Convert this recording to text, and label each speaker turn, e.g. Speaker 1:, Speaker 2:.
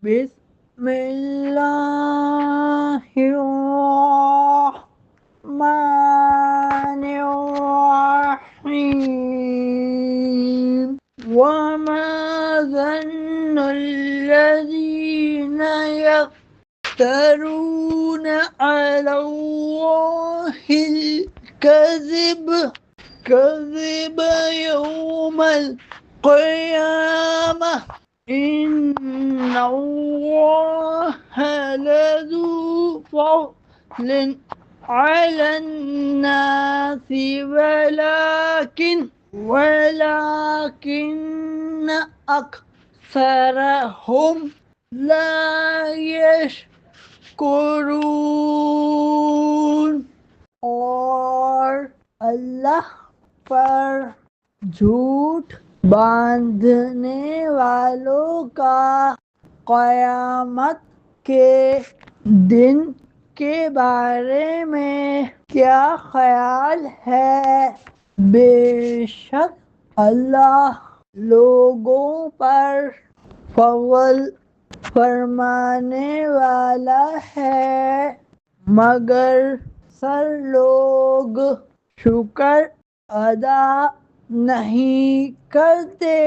Speaker 1: बिस्मिल्लाहिर्रहमानिर्रहीम वमा ज़न्नुल्लज़ीन यफ्तरून अलल्लाहिल कज़िब यौमल क़ियामह इन्नल्लाहा लज़ू फ़ज़लिन अलन्नासि वलाकिन्न अक्सरहुम ला यशकुरून। और अल्लाह पर झूठ बांधने वालों का क़यामत के दिन के बारे में क्या ख्याल है। बेशक अल्लाह लोगों पर फज़ल फरमाने वाला है, मगर सर लोग शुक्र अदा नहीं करते।